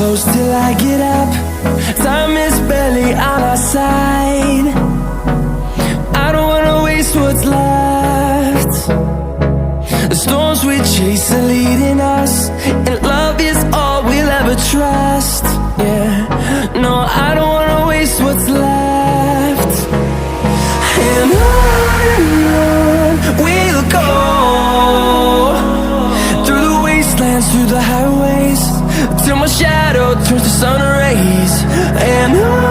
close till I get up. Time is barely on our side. I don't wanna waste what's left. The storms we chase are leading us, and love is all we'll ever trust. Yeah, no, I don't wanna waste what's left. And on we'll go, through the wastelands, through the highways, till my shadow turns to sun rays. And on